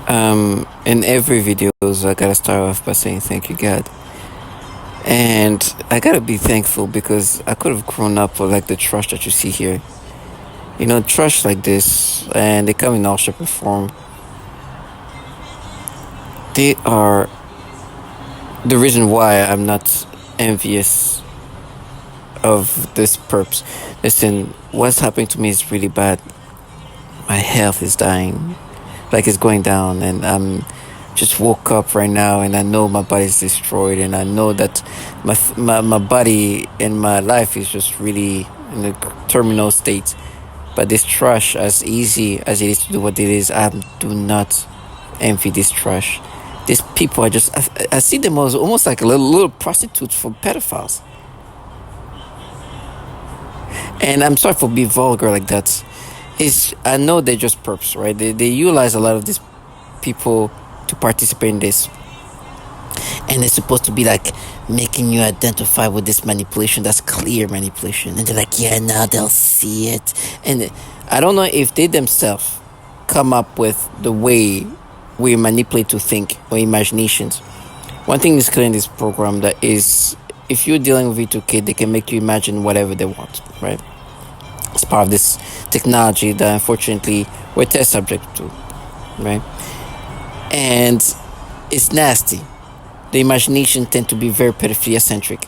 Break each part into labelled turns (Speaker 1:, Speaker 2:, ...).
Speaker 1: In every videos, I gotta start off by saying thank you, God. And I gotta be thankful because I could have grown up with like the trash that you see here. You know, trash like this, and they come in all shape and form. They are the reason why I'm not envious of this perps. Listen, what's happening to me is really bad. My health is dying, like it's going down, and I'm just woke up right now, and I know my body's destroyed, and I know that my body and my life is just really in a terminal state. But this trash, as easy as it is to do what it is, I do not envy this trash. These people, I see them as almost like a little prostitutes for pedophiles. And I'm sorry for being vulgar like that. I know they're just perps, right? They utilize a lot of these people to participate in this, and they're supposed to be like making you identify with this manipulation. That's clear manipulation, and they're like, yeah, now they'll see it. And I don't know if they themselves come up with the way we manipulate to think or imaginations. One thing is clear in this program, that is, if you're dealing with V2K, they can make you imagine whatever they want, right? It's part of this technology that unfortunately we're test subject to, right? And it's nasty. The imagination tend to be very pedophilia centric,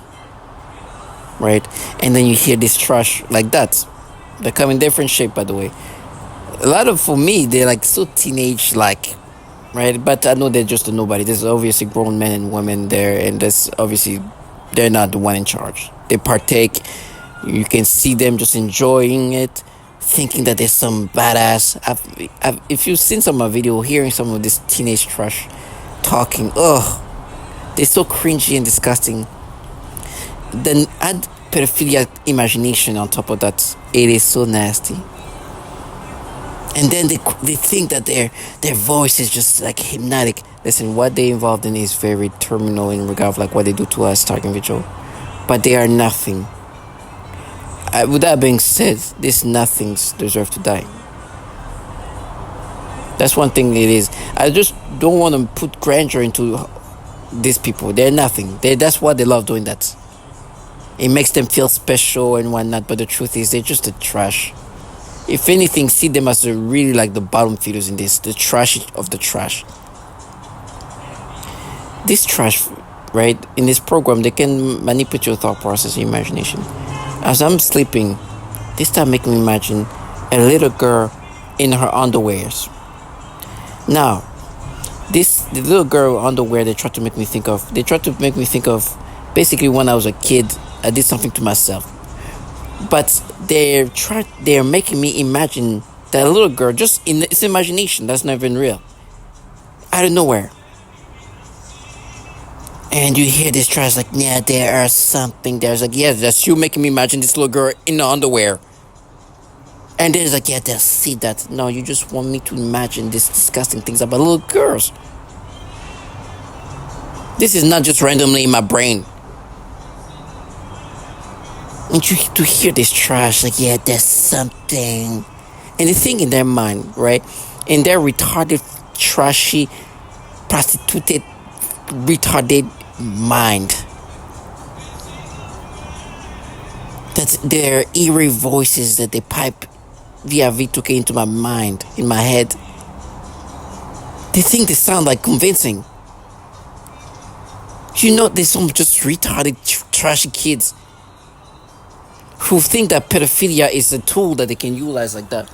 Speaker 1: right? And then you hear this trash like that. They come in different shape, by the way. A lot of, for me, they're like so teenage like, right? But I know they're just a nobody. There's obviously grown men and women there, and there's obviously they're not the one in charge. They partake. You can see them just enjoying it, thinking that there's some badass. If you've seen some of my video, hearing some of this teenage trash talking, ugh, they're so cringy and disgusting. Then add pedophilia imagination on top of that. It is so nasty. And then they think that their voice is just like hypnotic. Listen, what they involved in is very terminal in regard of like what they do to us talking video. But they are nothing. With that being said, these nothings deserve to die. That's one thing it is. I just don't want to put grandeur into these people. They're nothing. That's why they love doing that. It makes them feel special and whatnot, but the truth is they're just the trash. If anything, see them as really like the bottom feeders in this, the trash of the trash. This trash, right, in this program, they can manipulate your thought process and imagination. As I'm sleeping, they start making me imagine a little girl in her underwears. Now, the little girl underwear they try to make me think of. They try to make me think of basically when I was a kid, I did something to myself. But they're making me imagine that little girl just in its imagination. That's not even real. Out of nowhere. And you hear this trash like, yeah, there are something. There's like, yeah, that's you making me imagine this little girl in the underwear. And then it's like, yeah, they'll see that. No, you just want me to imagine these disgusting things about little girls. This is not just randomly in my brain. And you to hear this trash, like, yeah, there's something. And the thing in their mind, right? In their retarded, trashy, prostituted, retarded mind, that's their eerie voices that they pipe via V2K into my mind, in my head. They think they sound like convincing. You know, there's some just retarded, trashy kids who think that pedophilia is a tool that they can utilize like that.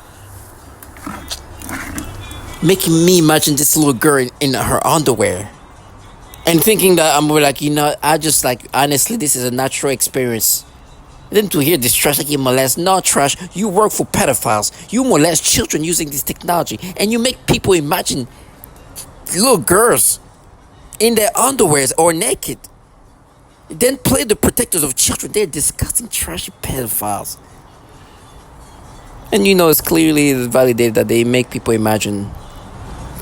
Speaker 1: Making me imagine this little girl in her underwear. And thinking that I'm like, you know, I just like, honestly, this is a natural experience. And then to hear this trash like you molest, not trash, you work for pedophiles. You molest children using this technology. And you make people imagine little girls in their underwears or naked. Then play the protectors of children. They're disgusting, trashy pedophiles. And you know, it's clearly validated that they make people imagine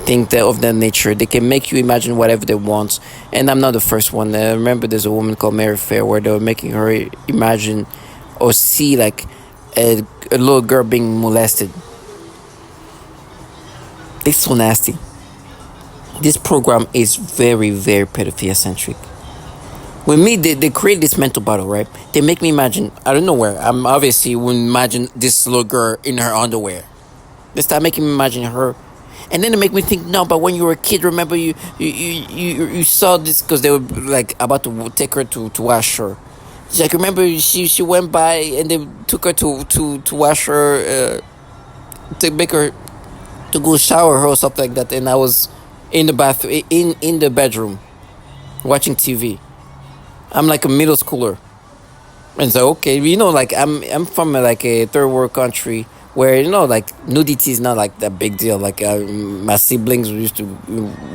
Speaker 1: things that of that nature. They can make you imagine whatever they want. And I'm not the first one. I remember there's a woman called Mary Fair where they were making her imagine or see like a little girl being molested. It's so nasty. This program is very, very pedophilia centric. With me, they create this mental battle, right? They make me imagine, I don't know where. I'm obviously would imagine this little girl in her underwear. They start making me imagine her. And then they make me think, no, but when you were a kid, remember you saw this because they were like about to take her to wash her. She's like, remember she went by and they took her to wash her, to make her to go shower her or something like that. And I was in the bathroom, in the bedroom, watching TV. I'm like a middle schooler. And so okay, like I'm from like a third world country where like nudity is not like that big deal. Like my siblings used to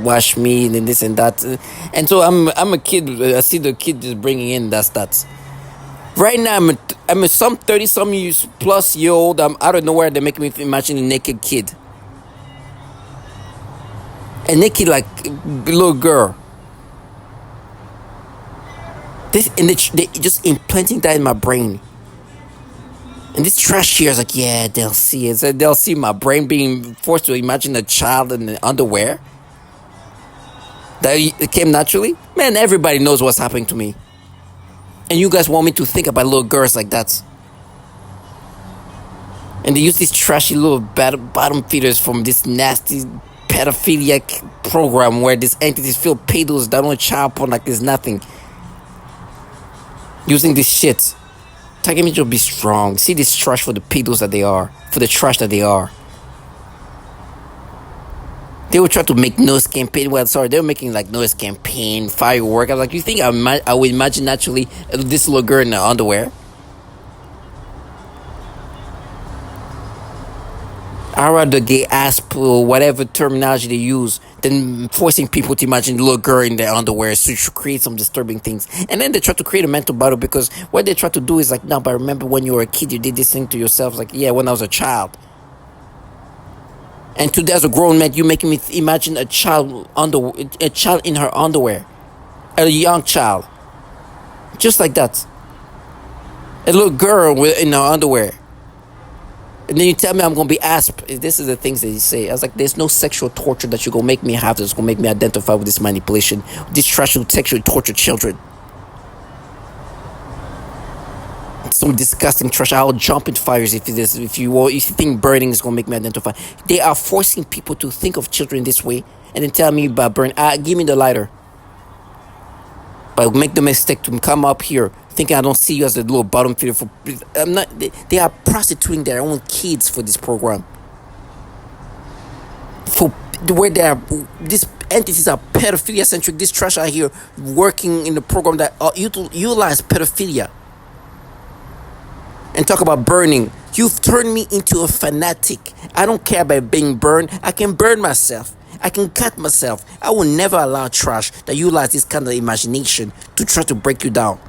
Speaker 1: wash me and this and that, and so I'm a kid. I see the kid just bringing in that stats. Right now I'm a some 30 some years plus year old. I'm out of nowhere. They make me imagine a naked kid, a naked like little girl. This and they just implanting that in my brain. And this trash here is like, yeah, they'll see it. So they'll see my brain being forced to imagine a child in the underwear. That it came naturally. Man, everybody knows what's happening to me. And you guys want me to think about little girls like that. And they use these trashy little bottom feeders from this nasty pedophiliac program where these entities feel pedos that don't child porn like there's nothing. Using this shit. Target me to be strong. See this trash for the pedos that they are. For the trash that they are. They will try to make noise campaign. Well, sorry, they were making like noise campaign, firework. I was like, you think I would imagine naturally this little girl in the underwear? I'd rather they ask or whatever terminology they use than forcing people to imagine the little girl in their underwear to create some disturbing things. And then they try to create a mental battle because what they try to do is like, no, but remember when you were a kid, you did this thing to yourself. Like, yeah, when I was a child. And today as a grown man, you making me imagine a child in her underwear. A young child. Just like that. A little girl in her underwear. And then you tell me I'm going to be asked. This is the things that you say. I was like, there's no sexual torture that you're going to make me have that's going to make me identify with this manipulation. This trash will sexually torture children. Some disgusting trash. I'll jump into fires if you think burning is going to make me identify. They are forcing people to think of children this way and then tell me about burn. Give me the lighter. But make the mistake to come up here thinking I don't see you as a little bottom feeder for. I'm not. They are prostituting their own kids for this program. For the way they are, these entities are pedophilia centric. This trash out here working in the program that utilize pedophilia. And talk about burning. You've turned me into a fanatic. I don't care about being burned. I can burn myself. I can cut myself. I will never allow trash that utilize this kind of imagination to try to break you down.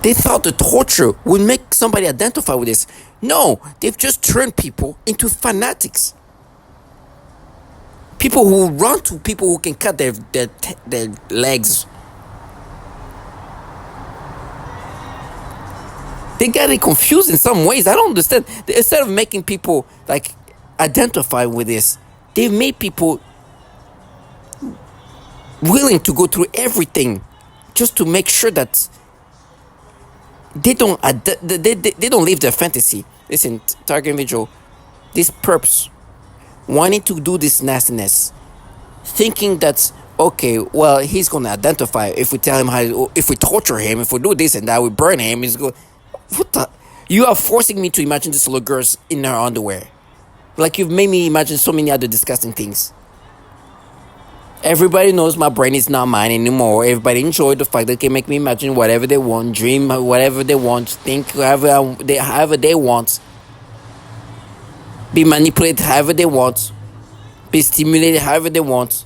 Speaker 1: They thought the torture would make somebody identify with this. No, they've just turned people into fanatics. People who run to people who can cut their legs. They got it confused in some ways. I don't understand. Instead of making people like identify with this, they've made people willing to go through everything just to make sure that they don't live their fantasy. Listen, target individual, these perps wanting to do this nastiness, thinking that okay, well, he's gonna identify if we tell him how, if we torture him, if we do this and that, we burn him. He's go. What the? You are forcing me to imagine this little girl in her underwear. Like you've made me imagine so many other disgusting things. Everybody knows my brain is not mine anymore. Everybody enjoy the fact that they can make me imagine whatever they want, dream whatever they want, think however they want, be manipulated however they want, be stimulated however they want,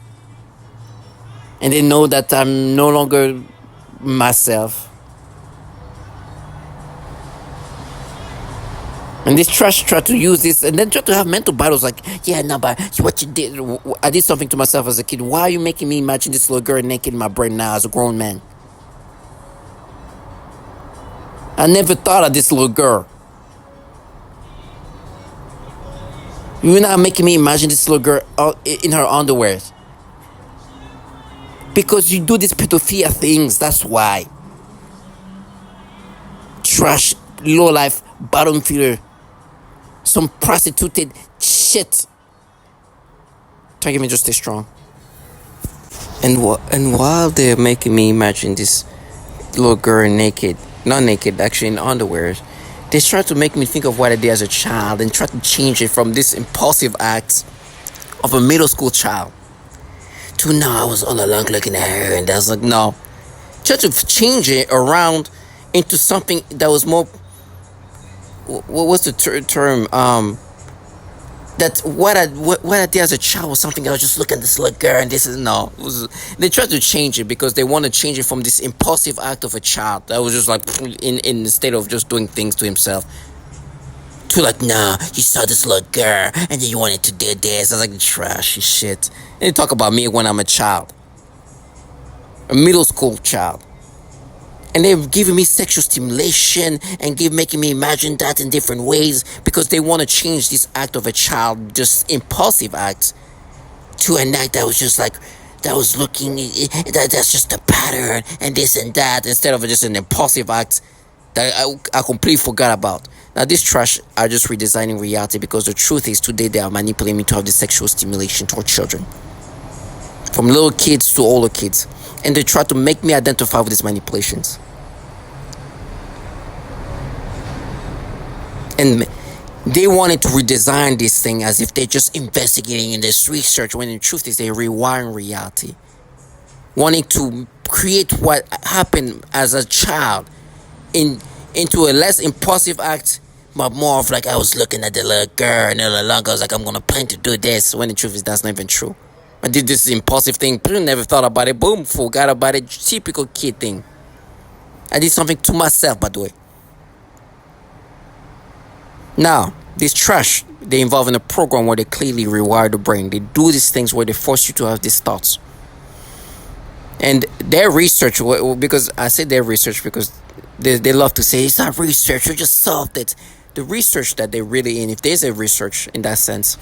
Speaker 1: and they know that I'm no longer myself. And this trash try to use this and then try to have mental battles like, yeah, no, but what you did, I did something to myself as a kid. Why are you making me imagine this little girl naked in my brain now as a grown man? I never thought of this little girl. You're not making me imagine this little girl in her underwear. Because you do these pedophilia things, that's why. Trash, low life, bottom feeder, some prostituted shit. Try to get me just stay strong. And while they're making me imagine this little girl naked, not naked, actually in underwear, they try to make me think of what I did as a child and try to change it from this impulsive act of a middle school child to now I was all along looking at her and I was like, no. Try to change it around into something that was more, what's the term? That what I did as a child was something I was just looking at this little girl and this is no. They tried to change it because they want to change it from this impulsive act of a child that was just like in the state of just doing things to himself to like, nah, you saw this little girl and then you wanted to do this. I was like, trashy shit. And they talk about me when I'm a child, a middle school child. And they're giving me sexual stimulation and making me imagine that in different ways because they want to change this act of a child, just impulsive act, to an act that was just like, that was looking, that's just a pattern and this and that, instead of just an impulsive act that I completely forgot about. Now, this trash are just redesigning reality because the truth is today they are manipulating me to have this sexual stimulation toward children. From little kids to older kids. And they try to make me identify with these manipulations. And they wanted to redesign this thing as if they're just investigating in this research, when the truth is they're rewiring reality. Wanting to create what happened as a child into a less impulsive act, but more of like I was looking at the little girl and all along I was like, I'm gonna plan to do this, when the truth is that's not even true. I did this impulsive thing, never thought about it, boom, forgot about it, typical kid thing. I did something to myself, by the way. Now, this trash, they involve in a program where they clearly rewire the brain. They do these things where they force you to have these thoughts. And their research, because I say their research because they love to say, it's not research, we just solved it. The research that they're really in, if there's a research in that sense,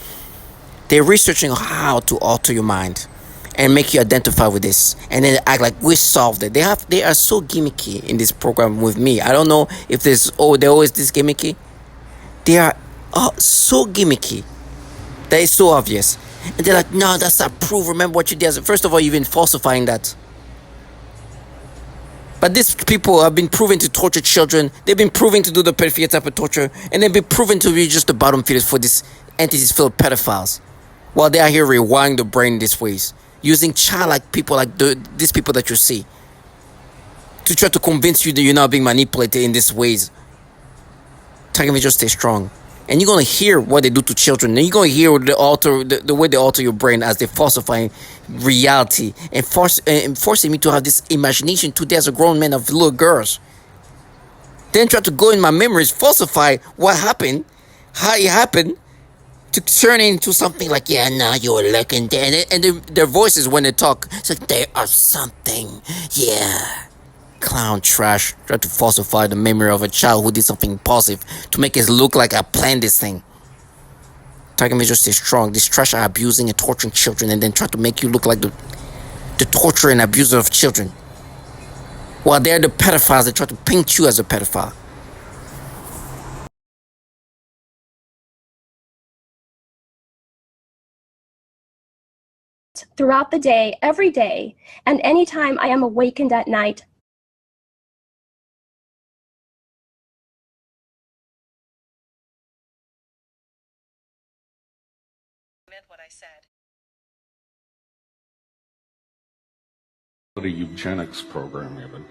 Speaker 1: they're researching how to alter your mind and make you identify with this and then act like we solved it. They are so gimmicky in this program with me. I don't know if they're always this gimmicky. They are so gimmicky that it's so obvious. And they're like, no, that's not proof. Remember what you did. First of all, you've been falsifying that. But these people have been proven to torture children. They've been proven to do the pedophilia type of torture. And they've been proven to be just the bottom feeders for these entities filled pedophiles. While they are here rewiring the brain these ways. Using childlike people like these people that you see. To try to convince you that you're not being manipulated in these ways. Telling me just stay strong. And you're going to hear what they do to children. And you're going to hear the way they alter your brain as they falsify reality. And forcing me to have this imagination today as a grown man of little girls. Then try to go in my memories, falsify what happened, how it happened, to turn it into something like, yeah, now you were looking there. And their voices when they talk, it's like, they are something. Yeah. Clown trash. Try to falsify the memory of a child who did something impulsive to make it look like I planned this thing. Target me just stay strong. These trash are abusing and torturing children and then try to make you look like the torturer and abuser of children. While they're the pedophiles, they try to paint you as a pedophile.
Speaker 2: Throughout the day, every day, and anytime I am awakened at night,
Speaker 3: meant what I said.
Speaker 4: The eugenics program, even.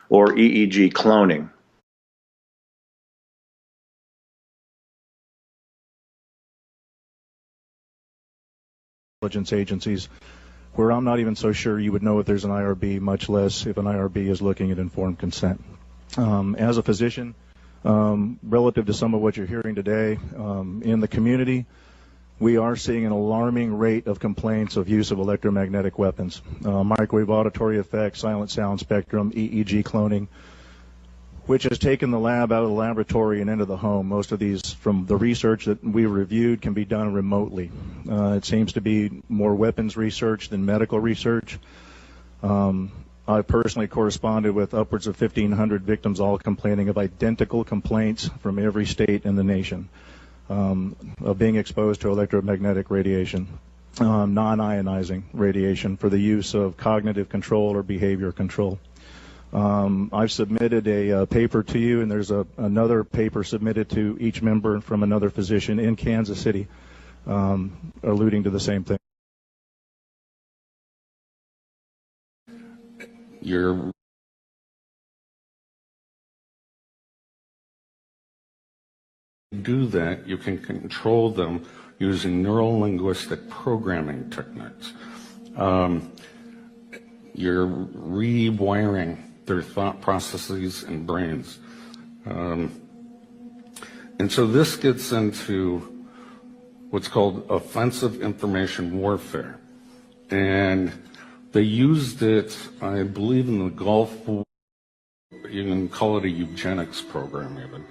Speaker 5: Or EEG cloning.
Speaker 6: Intelligence agencies, where I'm not even so sure you would know if there's an IRB, much less if an IRB is looking at informed consent. As a physician, relative to some of what you're hearing today, in the community, we are seeing an alarming rate of complaints of use of electromagnetic weapons, microwave auditory effects, silent sound spectrum, EEG cloning. which has taken the lab out of the laboratory and into the home. Most of these, from the research that we reviewed, can be done remotely. It seems to be more weapons research than medical research. I personally corresponded with upwards of 1,500 victims, all complaining of identical complaints from every state in the nation of being exposed to electromagnetic radiation, non-ionizing radiation for the use of cognitive control or behavior control. I've submitted a paper to you, and there's another paper submitted to each member from another physician in Kansas City, alluding to the same thing.
Speaker 4: You're do that, you can control them using neuro-linguistic programming techniques. You're rewiring their thought processes and brains. And so this gets into what's called offensive information warfare. And they used it, I believe, in the Gulf War. You can call it a eugenics program even.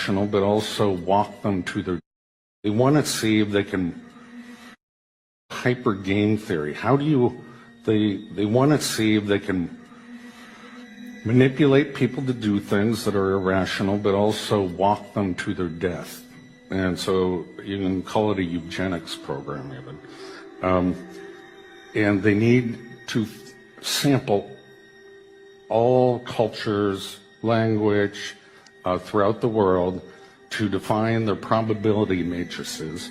Speaker 4: But also walk them to their, they want to see if they can, hyper game theory. How do you, they want to see if they can manipulate people to do things that are irrational, but also walk them to their death. And so you can call it a eugenics program even. And they need to sample all cultures, language, throughout the world to define their probability matrices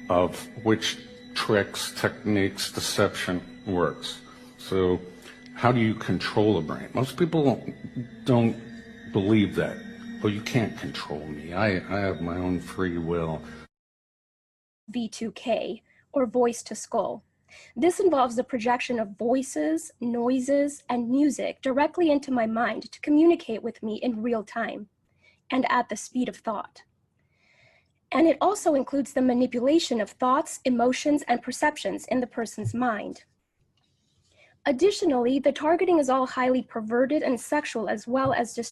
Speaker 4: of which tricks, techniques, deception works. So how do you control a brain? Most people don't believe that. Well, you can't control me. I have my own free will.
Speaker 2: V2K, or voice to skull. This involves the projection of voices, noises, and music directly into my mind to communicate with me in real time and at the speed of thought. And it also includes the manipulation of thoughts, emotions, and perceptions in the person's mind. Additionally, the targeting is all highly perverted and sexual, as well as just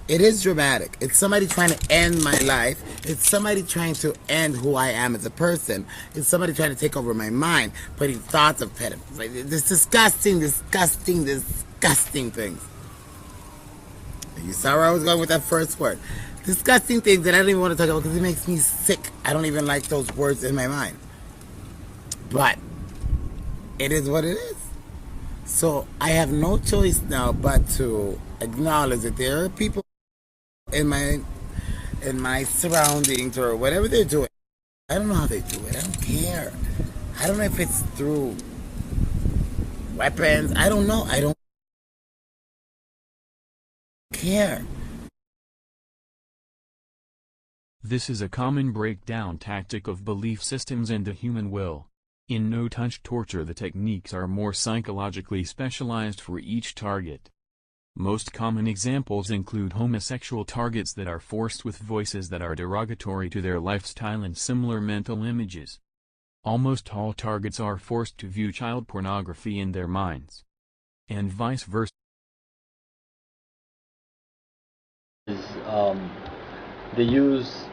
Speaker 5: It is dramatic. It's somebody trying to end my life. It's somebody trying to end who I am as a person. It's somebody trying to take over my mind, putting thoughts of pedophilia. This disgusting things. You saw where I was going with that first word. Disgusting things that I don't even want to talk about because it makes me sick. I don't even like those words in my mind. But it is what it is. So I have no choice now but to acknowledge that there are people in my surroundings or whatever they're doing. I don't know how they do it. I don't care. I don't know if it's through weapons. I don't know. I don't care.
Speaker 7: This is a common breakdown tactic of belief systems and the human will. In no-touch torture, the techniques are more psychologically specialized for each target. Most common examples include homosexual targets that are forced with voices that are derogatory to their lifestyle and similar mental images. Almost all targets are forced to view child pornography in their minds. And vice versa.
Speaker 8: They use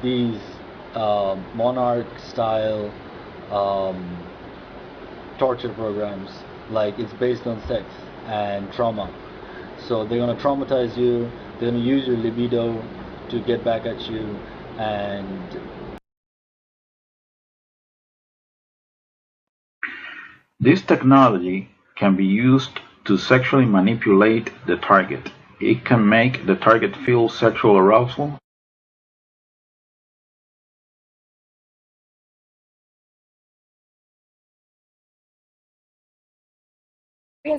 Speaker 8: these monarch-style torture programs, like it's based on sex and trauma. So they're gonna traumatize you. They're gonna use your libido to get back at you, and
Speaker 9: this technology can be used to sexually manipulate the target. It can make the target feel sexual arousal.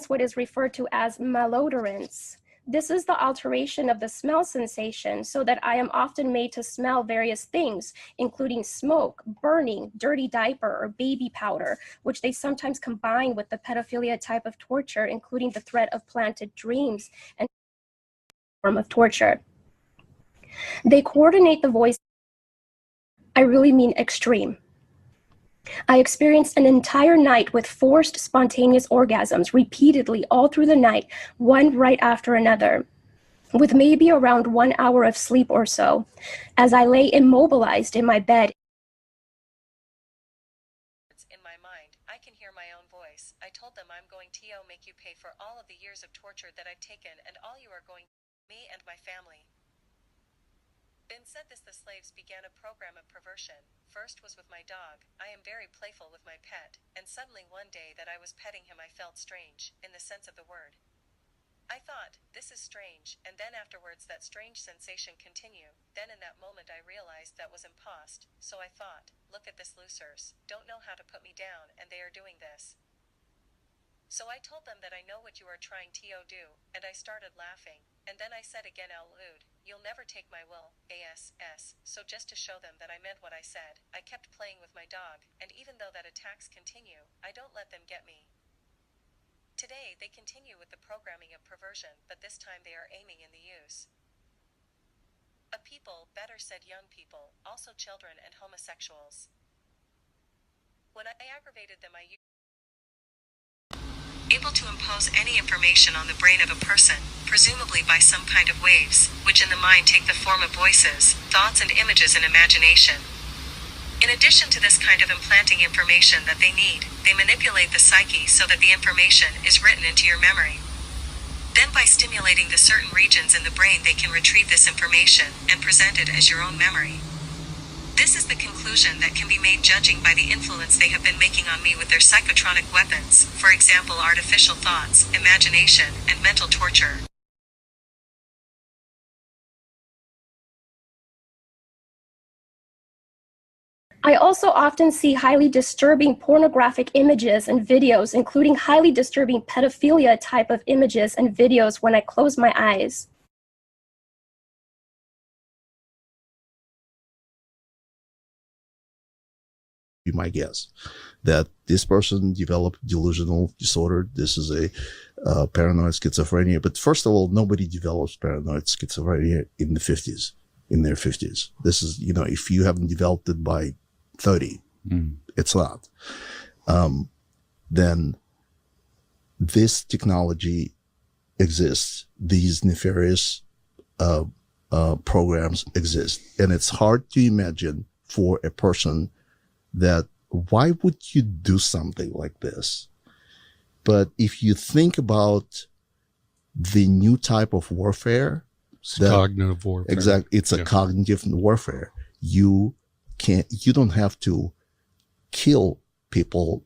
Speaker 2: What is referred to as malodorance. This is the alteration of the smell sensation so that I am often made to smell various things, including smoke, burning, dirty diaper, or baby powder, which they sometimes combine with the pedophilia type of torture, including the threat of planted dreams and form of torture. They coordinate the voice I really mean extreme. I experienced an entire night with forced spontaneous orgasms repeatedly all through the night, one right after another, with maybe around 1 hour of sleep or so, as I lay immobilized in my bed.
Speaker 3: In my mind, I can hear my own voice. I told them I'm going to make you pay for all of the years of torture that I've taken, and all you are going to me and my family. Ben said the slaves began a program of perversion. First was with my dog. I am very playful with my pet, and suddenly one day that I was petting him I felt strange, in the sense of the word. I thought, this is strange, and then afterwards that strange sensation continue. Then in that moment I realized that was impost, so I thought, look at this losers, don't know how to put me down, and they are doing this. So I told them that I know what you are trying to do, and I started laughing, and then I said again out loud, you'll never take my will, ASS, so just to show them that I meant what I said, I kept playing with my dog, and even though that attacks continue, I don't let them get me. Today they continue with the programming of perversion, but this time they are aiming in the use of people, better said young people, also children and homosexuals. When I aggravated them I able to impose any information on the brain of a person, presumably by some kind of waves, which in the mind take the form of voices, thoughts and images and imagination. In addition to this kind of implanting information that they need, they manipulate the psyche so that the information is written into your memory. Then by stimulating the certain regions in the brain they can retrieve this information and present it as your own memory. This is the conclusion that can be made judging by the influence they have been making on me with their psychotronic weapons, for example artificial thoughts, imagination, and mental torture.
Speaker 2: I also often see highly disturbing pornographic images and videos, including highly disturbing pedophilia type of images and videos when I close my eyes.
Speaker 10: Be my guess that this person developed delusional disorder. This is a paranoid schizophrenia. But first of all, nobody develops paranoid schizophrenia in the 50s, in their 50s. This is, if you haven't developed it by 30, it's not. Then this technology exists. These nefarious programs exist. And it's hard to imagine for a person that why would you do something like this? But if you think about the new type of warfare,
Speaker 4: cognitive warfare.
Speaker 10: Exactly. It's a cognitive warfare. You don't have to kill people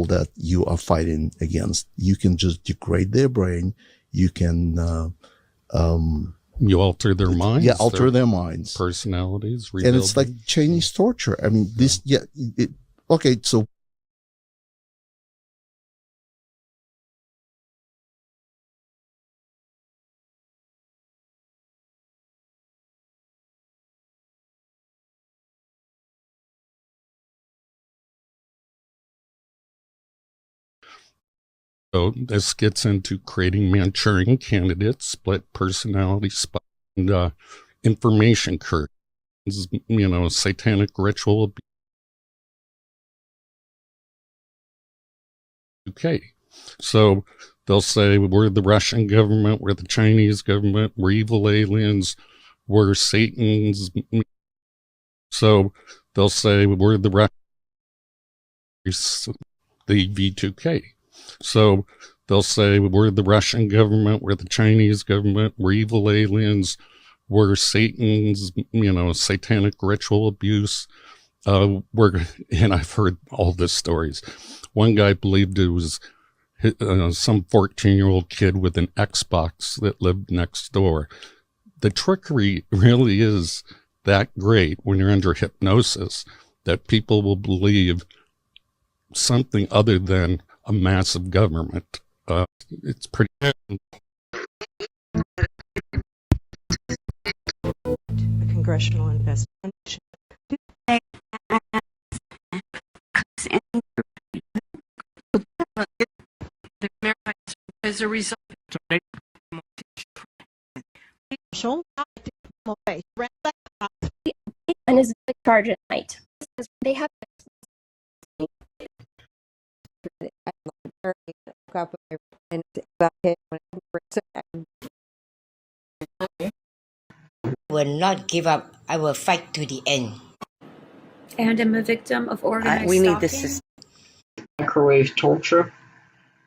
Speaker 10: that you are fighting against. You can just degrade their brain. You can,
Speaker 4: you alter their minds.
Speaker 10: Yeah, alter their minds.
Speaker 4: Personalities.
Speaker 10: And it's like Chinese torture. I mean, okay, so.
Speaker 4: So this gets into creating Manchurian candidates, split personality, and information curtains, satanic ritual abuse. Okay, so they'll say we're the Russian government, we're the Chinese government, we're evil aliens, we're Satan's. So they'll say we're the V2K. So they'll say we're the Russian government, we're the Chinese government, we're evil aliens, we're Satan's, satanic ritual abuse. And I've heard all the stories. One guy believed it was some 14-year-old kid with an Xbox that lived next door. The trickery really is that great when you're under hypnosis that people will believe something other than a massive government. It's pretty.
Speaker 11: A congressional investigation.
Speaker 12: As a result,
Speaker 2: And is charge at night. They have
Speaker 13: will not give up. I will fight to the end.
Speaker 12: And am a victim of organized
Speaker 13: We need the
Speaker 12: stalking.
Speaker 13: system.
Speaker 14: Microwave torture,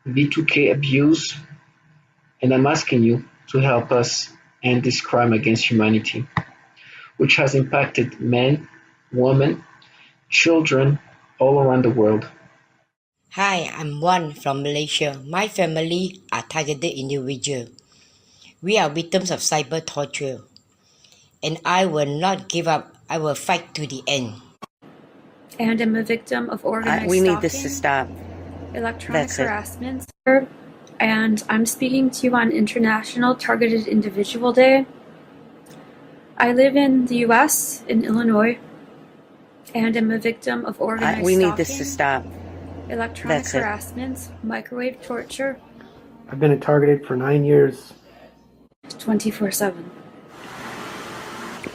Speaker 14: V2K abuse, and I'm asking you to help us end this crime against humanity, which has impacted men, women, children all around the world.
Speaker 13: Hi, I'm Wan from Malaysia. My family are targeted individuals. We are victims of cyber torture. And I will not give up. I will fight to the end.
Speaker 12: And am a victim of organized
Speaker 13: We
Speaker 12: stalking.
Speaker 13: need this to stop.
Speaker 12: Electronic
Speaker 13: That's it.
Speaker 12: harassment. And I'm speaking to you on International Targeted Individual Day. I live in the US, in Illinois, and am a victim of organized
Speaker 13: We
Speaker 12: stalking.
Speaker 13: need this to stop.
Speaker 12: Electronic
Speaker 13: That's it.
Speaker 12: harassment, microwave torture,
Speaker 14: I've been targeted for 9 years.
Speaker 12: 24/7.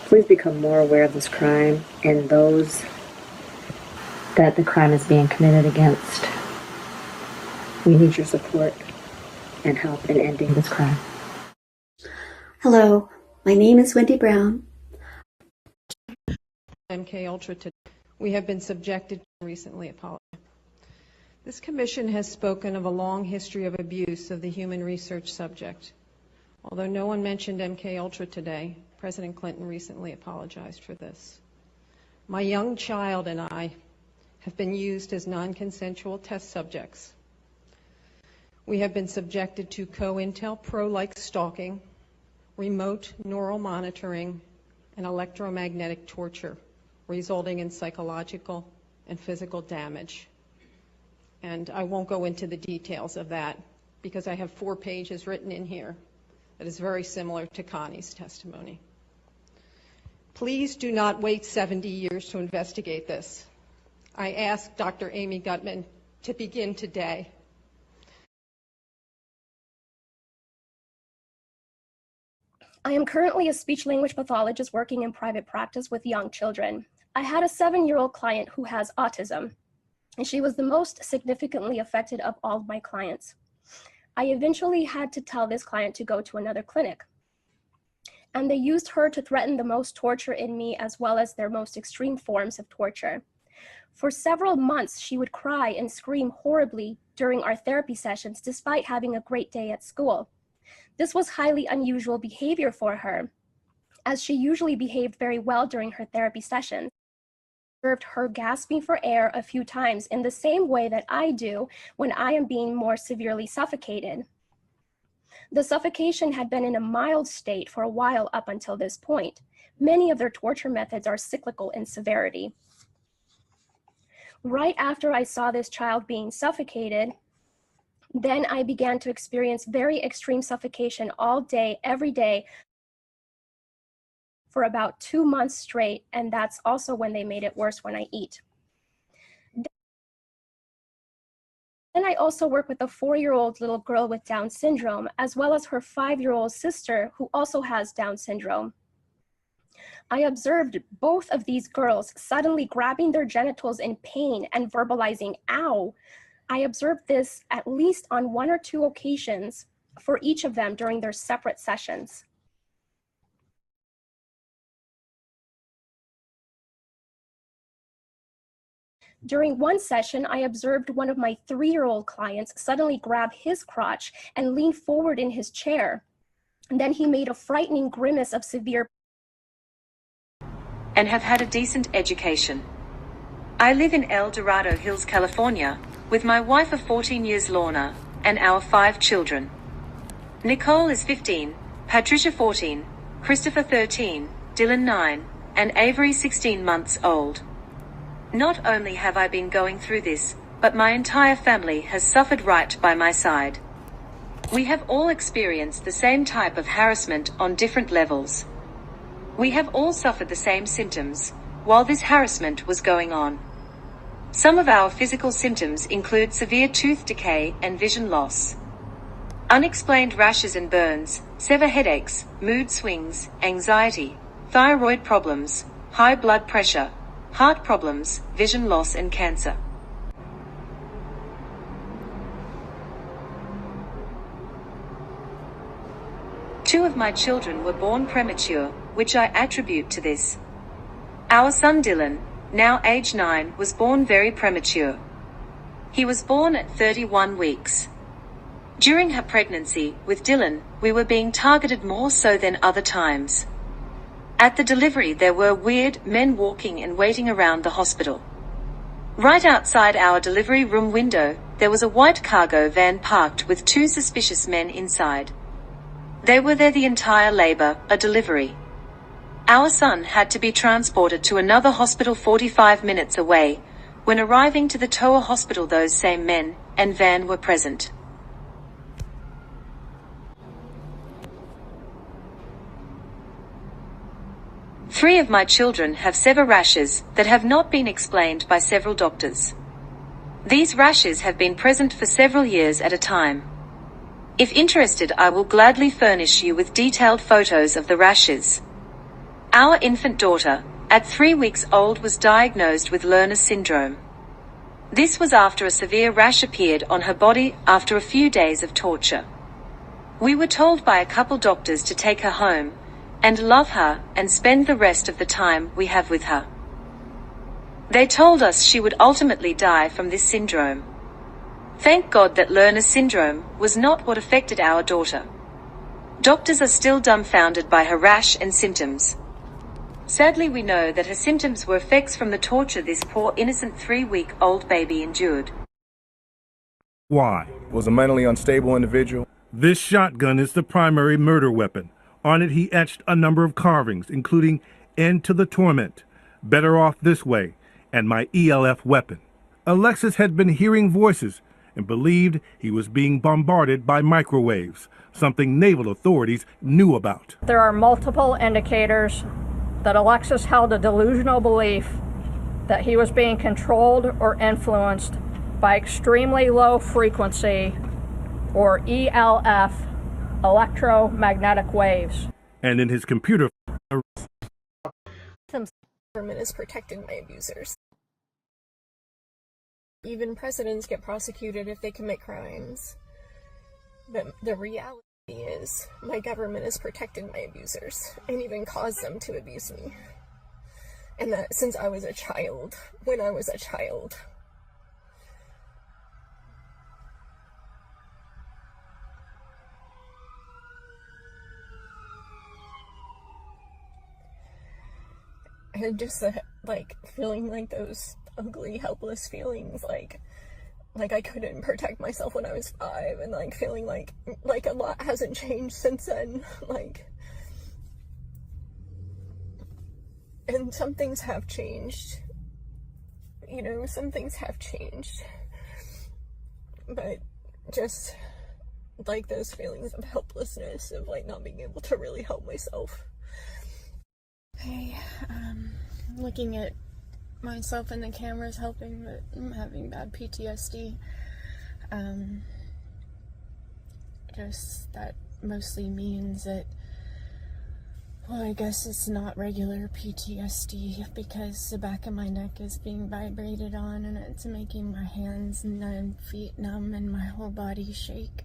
Speaker 15: Please become more aware of this crime and those that the crime is being committed against. We need your support and help in ending this crime.
Speaker 16: Hello, my name is Wendy Brown.
Speaker 11: MK Ultra today. We have been subjected to recently apologize. This commission has spoken of a long history of abuse of the human research subject. Although no one mentioned MK Ultra today, President Clinton recently apologized for this. My young child and I have been used as non-consensual test subjects. We have been subjected to COINTELPRO-like stalking, remote neural monitoring, and electromagnetic torture, resulting in psychological and physical damage. And I won't go into the details of that because I have 4 pages written in here that is very similar to Connie's testimony. Please do not wait 70 years to investigate this. I ask Dr. Amy Gutman to begin today.
Speaker 2: I am currently a speech-language pathologist working in private practice with young children. I had a 7-year-old client who has autism, and she was the most significantly affected of all of my clients. I eventually had to tell this client to go to another clinic, and they used her to threaten the most torture in me as well as their most extreme forms of torture. For several months, she would cry and scream horribly during our therapy sessions despite having a great day at school. This was highly unusual behavior for her, as she usually behaved very well during her therapy sessions. I observed her gasping for air a few times in the same way that I do when I am being more severely suffocated. The suffocation had been in a mild state for a while up until this point. Many of their torture methods are cyclical in severity. Right after I saw this child being suffocated, then I began to experience very extreme suffocation all day, every day, for about 2 months straight, and that's also when they made it worse when I eat. Then I also work with a 4-year-old little girl with Down syndrome, as well as her 5-year-old sister who also has Down syndrome. I observed both of these girls suddenly grabbing their genitals in pain and verbalizing, "ow." I observed this at least on 1 or 2 occasions for each of them during their separate sessions. During one session, I observed one of my 3-year-old clients suddenly grab his crotch and lean forward in his chair. And then he made a frightening grimace of severe
Speaker 3: and have had a decent education. I live in El Dorado Hills, California, with my wife of 14 years, Lorna, and our 5 children. Nicole is 15, Patricia 14, Christopher 13, Dylan 9, and Avery 16 months old. Not only have I been going through this, but my entire family has suffered right by my side. We have all experienced the same type of harassment on different levels. We have all suffered the same symptoms while this harassment was going on. Some of our physical symptoms include severe tooth decay and vision loss, unexplained rashes and burns, severe headaches, mood swings, anxiety, thyroid problems, high blood pressure, heart problems, vision loss and cancer. Two of my children were born premature, which I attribute to this. Our son Dylan, now age 9, was born very premature. He was born at 31 weeks. During her pregnancy, with Dylan, we were being targeted more so than other times. At the delivery there were weird men walking and waiting around the hospital. Right outside our delivery room window, there was a white cargo van parked with 2 suspicious men inside. They were there the entire labor, a delivery. Our son had to be transported to another hospital 45 minutes away. When arriving to the Toa hospital, those same men and van were present. Three of my children have severe rashes that have not been explained by several doctors. These rashes have been present for several years at a time. If interested, I will gladly furnish you with detailed photos of the rashes. Our infant daughter, at 3 weeks old, was diagnosed with Lerner's syndrome. This was after a severe rash appeared on her body after a few days of torture. We were told by a couple doctors to take her home and love her and spend the rest of the time we have with her. They told us she would ultimately die from this syndrome. Thank God that Lerner's syndrome was not what affected our daughter. Doctors are still dumbfounded by her rash and symptoms. Sadly, we know that her symptoms were effects from the torture this poor innocent 3-week-old baby endured.
Speaker 17: Why? Was a mentally unstable individual. This shotgun is the primary murder weapon. On it he etched a number of carvings, including "End to the Torment," "Better Off This Way," and my ELF weapon. Alexis had been hearing voices and believed he was being bombarded by microwaves, something naval authorities knew about.
Speaker 18: There are multiple indicators that Alexis held a delusional belief that he was being controlled or influenced by extremely low frequency, or ELF, electromagnetic waves.
Speaker 17: And in his computer,
Speaker 19: The government is protecting my abusers. Even presidents get prosecuted if they commit crimes. But the reality is, my government is protecting my abusers, and even caused them to abuse me. And that since I was a child, when I was a child. And just like feeling like those ugly, helpless feelings, like I couldn't protect myself when I was 5, and like feeling like a lot hasn't changed since then, and some things have changed, you know, some things have changed, but just like those feelings of helplessness, of like not being able to really help myself. Looking at myself in the camera is helping, but I'm having bad PTSD. Just that mostly means that, well, I guess it's not regular PTSD because the back of my neck is being vibrated on and it's making my hands and feet numb and my whole body shake.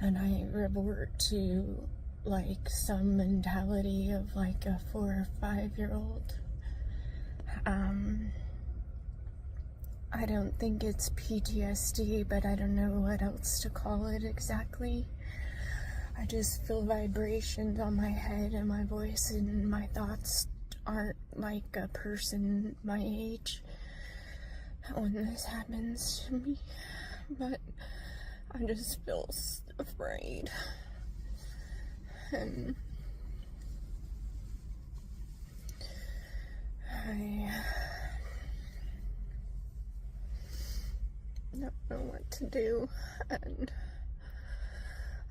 Speaker 19: And I revert to like some mentality of like a 4 or 5-year-old. I don't think it's PTSD, but I don't know what else to call it exactly. I just feel vibrations on my head and my voice, and my thoughts aren't like a person my age when this happens to me. But I just feel afraid. And I don't know what to do, and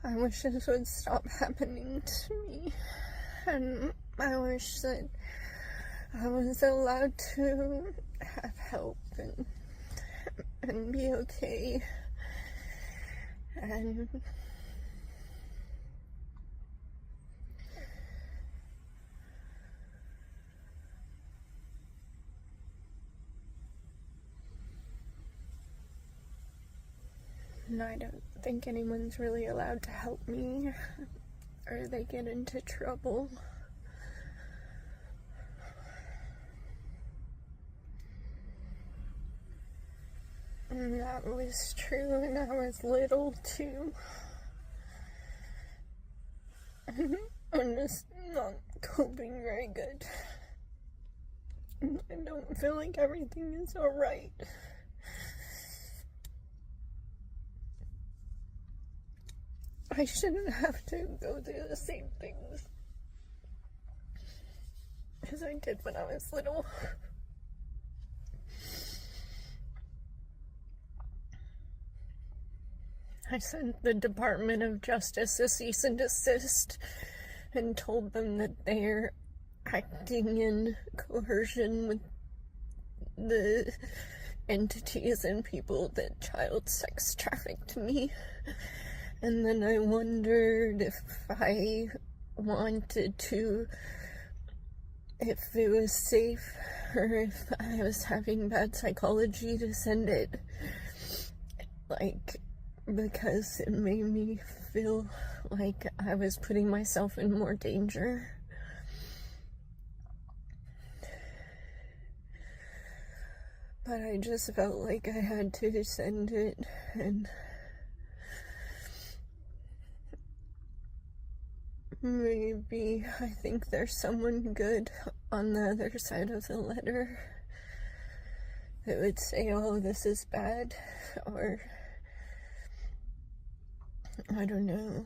Speaker 19: I wish this would stop happening to me, and I wish that I was allowed to have help and be okay, and and I don't think anyone's really allowed to help me, or they get into trouble. And that was true when I was little too. I'm just not coping very good. I don't feel like everything is alright. I shouldn't have to go through the same things as I did when I was little. I sent the Department of Justice a cease and desist and told them that they're acting in coercion with the entities and people that child sex trafficked me. And then I wondered if I wanted to, if it was safe, or if I was having bad psychology to send it. Like, because it made me feel like I was putting myself in more danger. But I just felt like I had to send it, and maybe I think there's someone good on the other side of the letter that would say, oh, this is bad, or I don't know.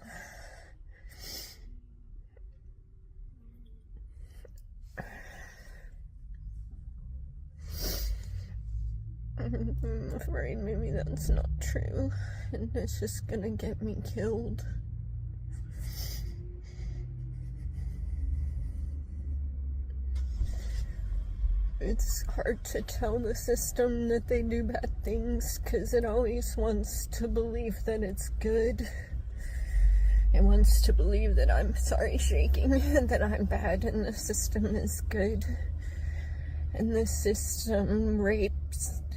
Speaker 19: I'm afraid maybe that's not true, and it's just gonna get me killed. It's hard to tell the system that they do bad things, because it always wants to believe that it's good. It wants to believe that I'm shaking, that I'm bad and the system is good. And the system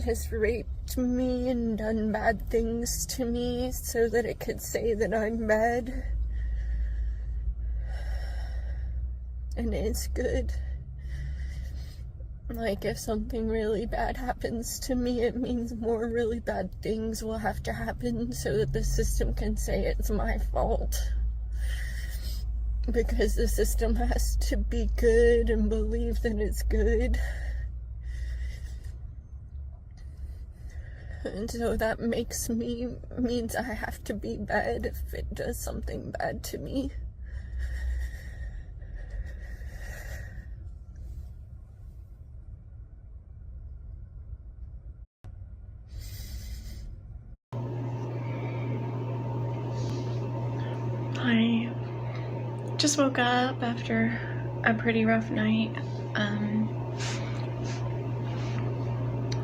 Speaker 19: has raped me and done bad things to me so that it could say that I'm bad. And it's good. Like, if something really bad happens to me, it means more really bad things will have to happen so that the system can say it's my fault. Because the system has to be good and believe that it's good. And so that means I have to be bad if it does something bad to me.
Speaker 20: I just woke up after a pretty rough night.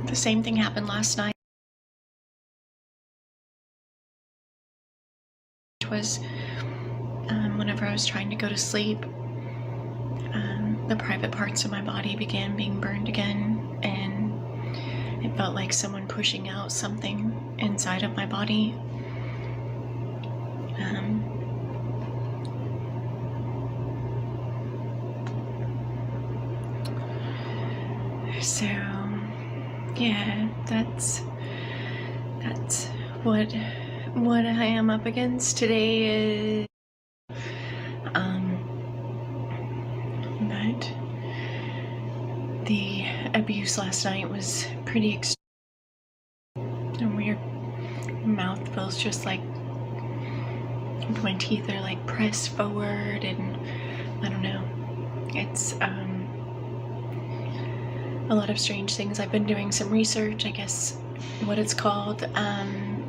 Speaker 20: The same thing happened last night. It was whenever I was trying to go to sleep, the private parts of my body began being burned again, and it felt like someone pushing out something inside of my body. So yeah, that's what I am up against today. But the abuse last night was pretty extreme. And weird. Mouth feels just like my teeth are like pressed forward, and I don't know. It's a lot of strange things. I've been doing some research, I guess what it's called,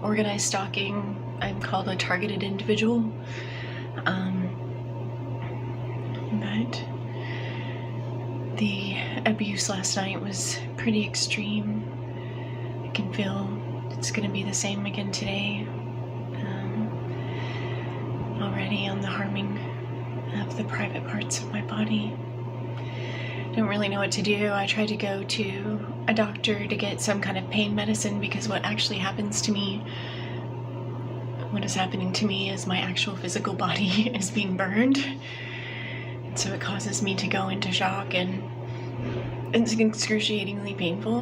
Speaker 20: organized stalking. I'm called a targeted individual. But the abuse last night was pretty extreme. I can feel it's gonna be the same again today. Already on the harming of the private parts of my body. Don't really know what to do. I tried to go to a doctor to get some kind of pain medicine, because what actually happens to me what is happening to me is my actual physical body is being burned. And so it causes me to go into shock, and it's excruciatingly painful.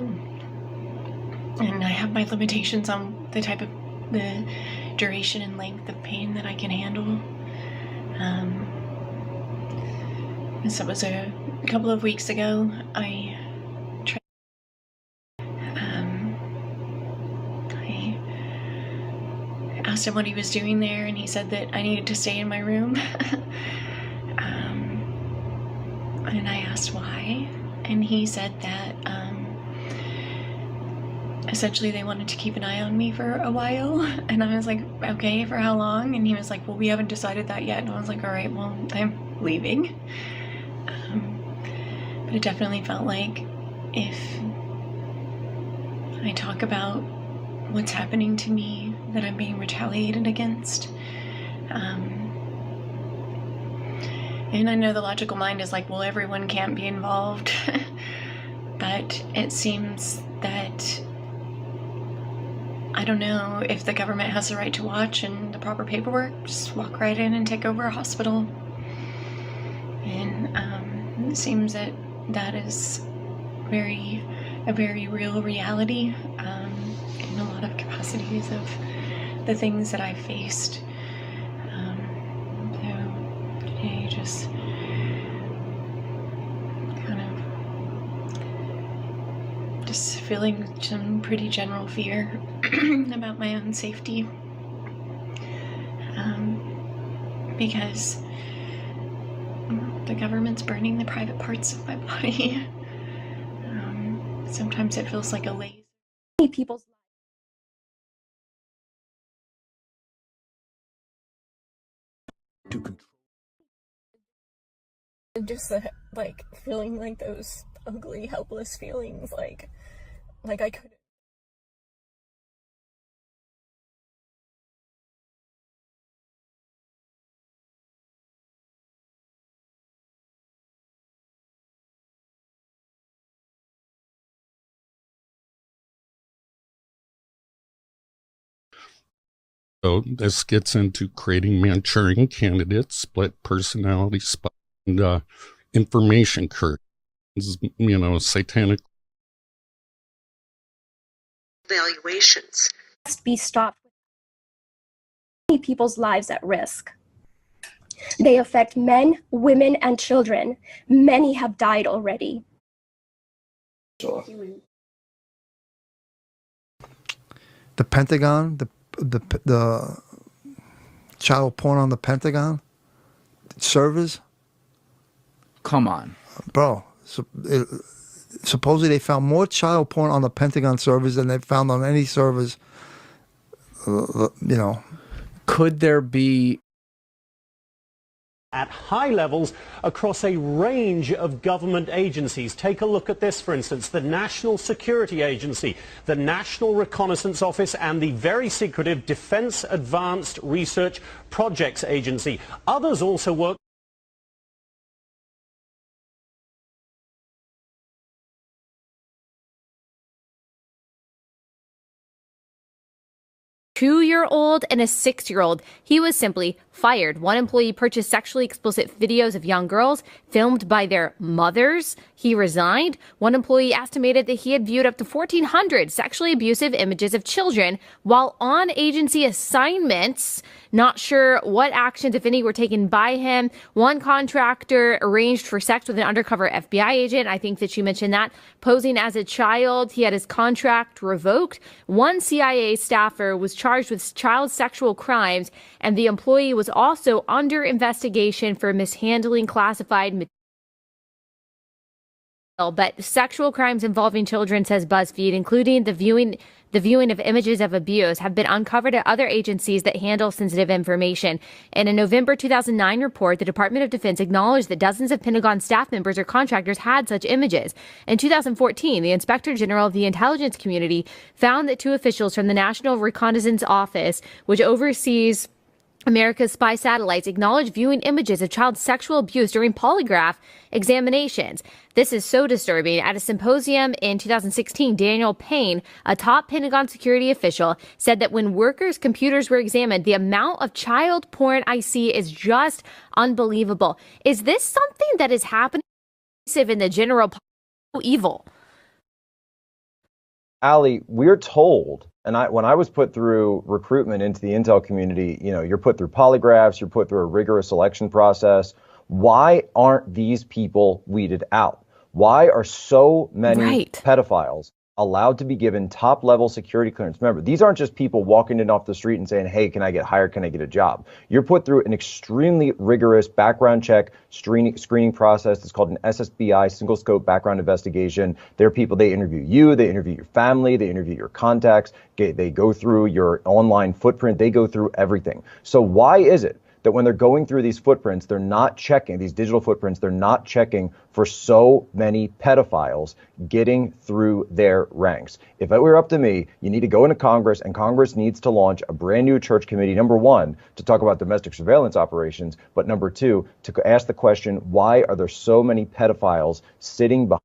Speaker 20: And I have my limitations on the duration and length of pain that I can handle. So it was a couple of weeks ago, I asked him what he was doing there, and he said that I needed to stay in my room. And I asked why, and he said that essentially they wanted to keep an eye on me for a while. And I was like, okay, for how long? And he was like, well, we haven't decided that yet. And I was like, all right, well, I'm leaving. But it definitely felt like if I talk about what's happening to me, that I'm being retaliated against. And I know the logical mind is like, well, everyone can't be involved. But it seems that, I don't know, if the government has the right to watch and the proper paperwork, just walk right in and take over a hospital. And it seems that that is a very real reality in a lot of capacities of the things that I've faced. So today, just kind of just feeling some pretty general fear about my own safety, because the government's burning the private parts of my body. Sometimes it feels like a laser.
Speaker 2: People's
Speaker 21: to control.
Speaker 18: Just like feeling like those ugly, helpless feelings, like I couldn't.
Speaker 4: So this gets into creating Manchurian candidates, split personality, and information curtains, satanic
Speaker 2: valuations must be stopped. People's lives at risk. They affect men, women, and children. Many have died already.
Speaker 22: The Pentagon, the child porn on the Pentagon servers.
Speaker 23: Come on,
Speaker 22: bro. Supposedly they found more child porn on the Pentagon servers than they found on any servers.
Speaker 23: Could there be
Speaker 24: at high levels across a range of government agencies? Take a look at this, for instance, the National Security Agency, the National Reconnaissance Office, and the very secretive Defense Advanced Research Projects Agency. Others also work.
Speaker 25: Two-year-old and a 6-year-old. He was simply fired. One employee purchased sexually explicit videos of young girls filmed by their mothers. He resigned. One employee estimated that he had viewed up to 1,400 sexually abusive images of children while on agency assignments. Not sure what actions, if any, were taken by him. One contractor arranged for sex with an undercover FBI agent. I think that she mentioned that. Posing as a child, he had his contract revoked. One CIA staffer was charged with child sexual crimes, and the employee was also under investigation for mishandling classified material. But sexual crimes involving children, says BuzzFeed, including the viewing of images of abuse, have been uncovered at other agencies that handle sensitive information. In a November 2009 report, the Department of Defense acknowledged that dozens of Pentagon staff members or contractors had such images. In 2014, the Inspector General of the Intelligence Community found that 2 officials from the National Reconnaissance Office, which oversees America's spy satellites acknowledge viewing images of child sexual abuse during polygraph examinations. This is so disturbing. At a symposium in 2016, Daniel Payne, a top Pentagon security official, said that when workers' computers were examined, the amount of child porn I see is just unbelievable. Is this something that is happening in the general evil?
Speaker 1: Allie, we're told, and when I was put through recruitment into the intel community, you're put through polygraphs, you're put through a rigorous selection process. Why aren't these people weeded out? Why are so many pedophiles allowed to be given top-level security clearance? Remember, these aren't just people walking in off the street and saying, hey, can I get hired? Can I get a job? You're put through an extremely rigorous background check screening process. It's called an SSBI, single scope background investigation. There are people, they interview you, they interview your family, they interview your contacts, they go through your online footprint, they go through everything. So why is it that when they're going through these footprints, they're not checking, these digital footprints, they're not checking for so many pedophiles getting through their ranks? If it were up to me, you need to go into Congress, and Congress needs to launch a brand new church committee, number one, to talk about domestic surveillance operations, but number two, to ask the question, why are there so many pedophiles sitting behind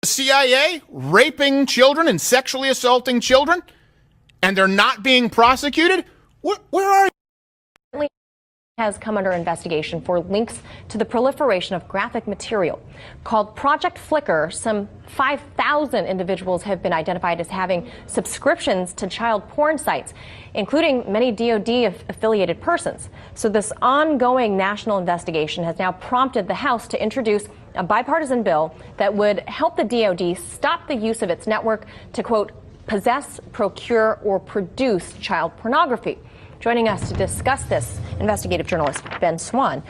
Speaker 5: the CIA raping children and sexually assaulting children, and they're not being prosecuted? Where are you?
Speaker 6: Has come under investigation for links to the proliferation of graphic material. Called Project Flicker, some 5,000 individuals have been identified as having subscriptions to child porn sites, including many DoD-affiliated persons. So this ongoing national investigation has now prompted the House to introduce a bipartisan bill that would help the DoD stop the use of its network to, quote, possess, procure, or produce child pornography. Joining us to discuss this, investigative journalist Ben Swan.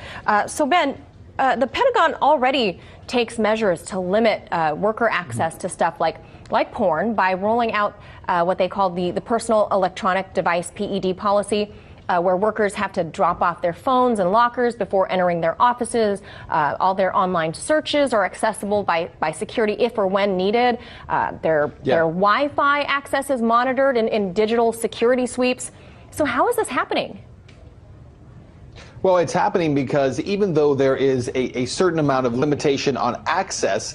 Speaker 6: So Ben, the Pentagon already takes measures to limit worker access to stuff like porn by rolling out what they call the Personal Electronic Device PED policy, where workers have to drop off their phones and lockers before entering their offices. All their online searches are accessible by security if or when needed. Their Wi-Fi access is monitored in digital security sweeps. So how is this happening?
Speaker 7: Well, it's happening because even though there is a certain amount of limitation on access,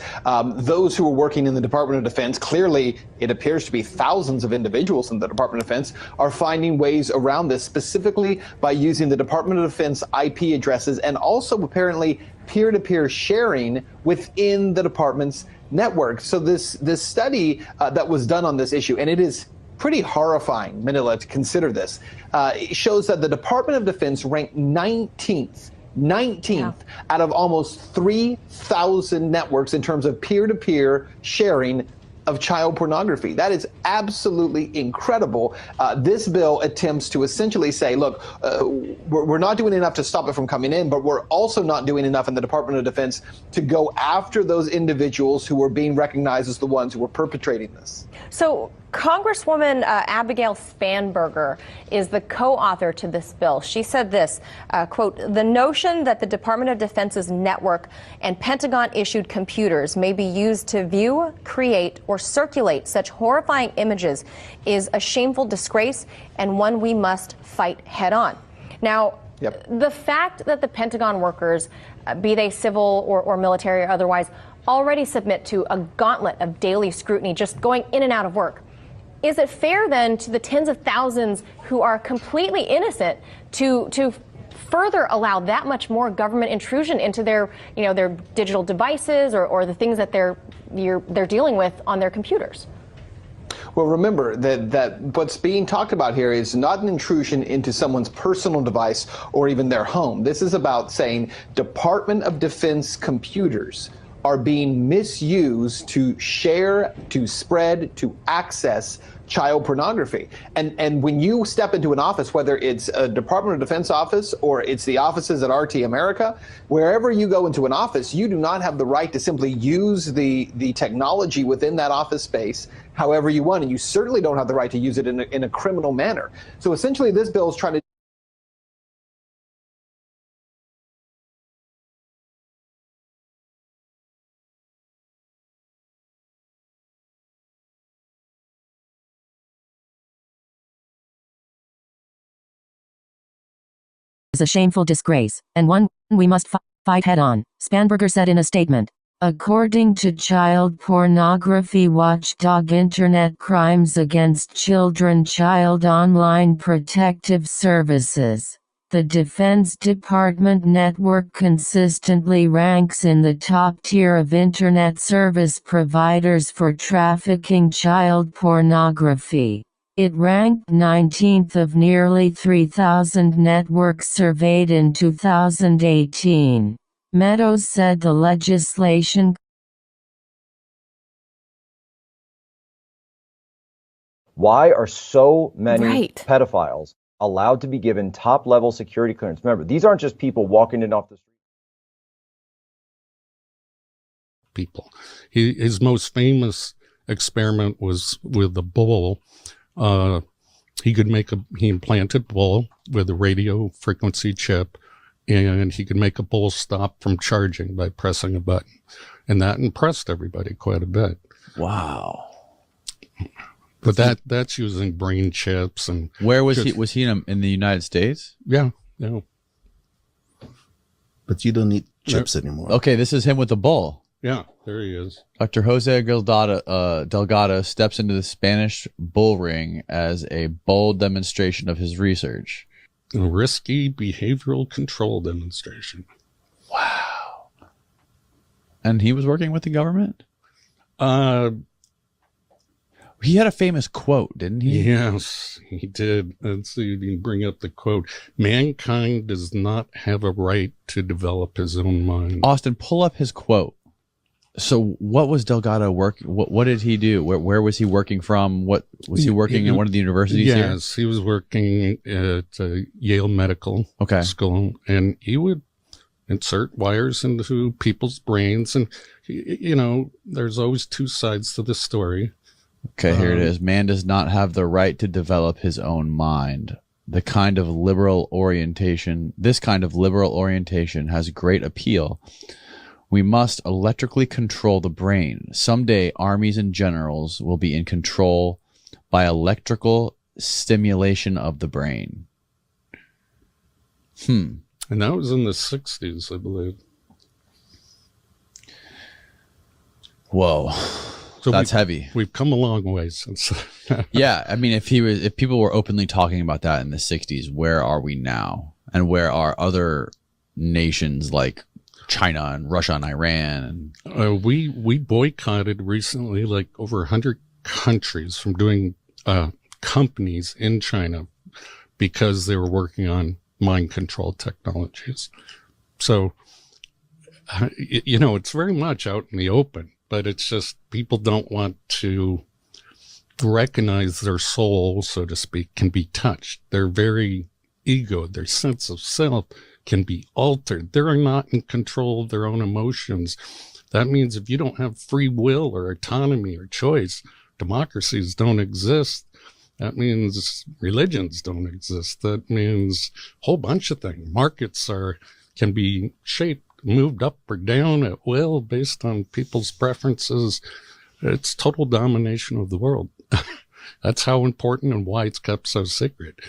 Speaker 7: those who are working in the Department of Defense, clearly it appears to be thousands of individuals in the Department of Defense, are finding ways around this, specifically by using the Department of Defense IP addresses and also apparently peer-to-peer sharing within the department's network. So this study that was done on this issue, and it is pretty horrifying, Manila, to consider this. It shows that the Department of Defense ranked 19th out of almost 3,000 networks in terms of peer-to-peer sharing of child pornography. That is absolutely incredible. This bill attempts to essentially say, look, we're not doing enough to stop it from coming in, but we're also not doing enough in the Department of Defense to go after those individuals who are being recognized as the ones who are perpetrating this.
Speaker 6: So Congresswoman Abigail Spanberger is the co-author to this bill. She said this, quote, the notion that the Department of Defense's network and Pentagon-issued computers may be used to view, create, or circulate such horrifying images is a shameful disgrace and one we must fight head-on. Now, the fact that the Pentagon workers, be they civil or military or otherwise, already submit to a gauntlet of daily scrutiny just going in and out of work, is it fair then to the tens of thousands who are completely innocent to further allow that much more government intrusion into their digital devices or the things that they're dealing with on their computers?
Speaker 7: Well, remember that what's being talked about here is not an intrusion into someone's personal device or even their home. This is about saying Department of Defense computers are being misused to share, to spread, to access child pornography. And when you step into an office, whether it's a Department of Defense office or it's the offices at RT America, wherever you go into an office, you do not have the right to simply use the technology within that office space however you want. And you certainly don't have the right to use it in a criminal manner. So essentially, this bill is trying to
Speaker 8: is a shameful disgrace, and one we must fight head-on, Spanberger said in a statement. According to child pornography watchdog Internet Crimes Against Children Child Online Protective Services, the Defense Department network consistently ranks in the top tier of Internet service providers for trafficking child pornography. It ranked 19th of nearly 3,000 networks surveyed in 2018. Meadows said the legislation
Speaker 1: Why are so many pedophiles allowed to be given top-level security clearance? Remember, these aren't just people walking in off the street.
Speaker 4: People. His most famous experiment was with a bull. He implanted a bull with a radio frequency chip, and he could make a bull stop from charging by pressing a button. And that impressed everybody quite a bit.
Speaker 9: Wow.
Speaker 4: But that's using brain chips. And
Speaker 9: where was he? Was he in the United States?
Speaker 4: Yeah.
Speaker 10: But you don't need chips anymore.
Speaker 9: Okay, this is him with the bull.
Speaker 4: Yeah, there he is.
Speaker 9: Dr. Jose Delgado steps into the Spanish bull ring as a bold demonstration of his research.
Speaker 4: A risky behavioral control demonstration.
Speaker 9: Wow. And he was working with the government? He had a famous quote, didn't he?
Speaker 4: Yes, he did. Let's see if you can bring up the quote. Mankind does not have a right to develop his own mind.
Speaker 9: Austin, pull up his quote. So what was Delgado working? What did he do? Where was he working from? What was he working in one of the universities here?
Speaker 4: Yes, he was working at Yale Medical School, and he would insert wires into people's brains. And, there's always two sides to the story.
Speaker 9: Okay, here it is. Man does not have the right to develop his own mind. This kind of liberal orientation has great appeal. We must electrically control the brain. Someday, armies and generals will be in control by electrical stimulation of the brain.
Speaker 4: And that was in the 60s, I believe.
Speaker 9: Whoa. So that's heavy.
Speaker 4: We've come a long way since.
Speaker 9: Yeah, I mean, if people were openly talking about that in the 60s, where are we now? And where are other nations like China and Russia and Iran?
Speaker 4: We boycotted recently like over 100 countries from doing companies in China because they were working on mind control technologies. So, it's very much out in the open, but it's just people don't want to recognize their soul, so to speak, can be touched. Their very ego, their sense of self can be altered. They're not in control of their own emotions. That means if you don't have free will or autonomy or choice, democracies don't exist. That means religions don't exist. That means a whole bunch of things. Markets can be shaped, moved up or down at will based on people's preferences. It's total domination of the world. That's how important and why it's kept so secret.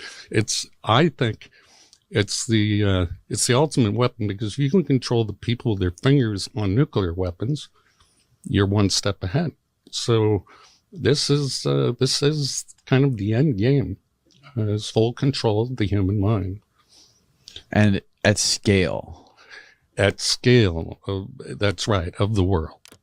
Speaker 4: I think it's the ultimate weapon, because if you can control the people with their fingers on nuclear weapons, you're one step ahead. So this is kind of the end game, is full control of the human mind.
Speaker 9: And at scale.
Speaker 4: At scale, that's right, of the world.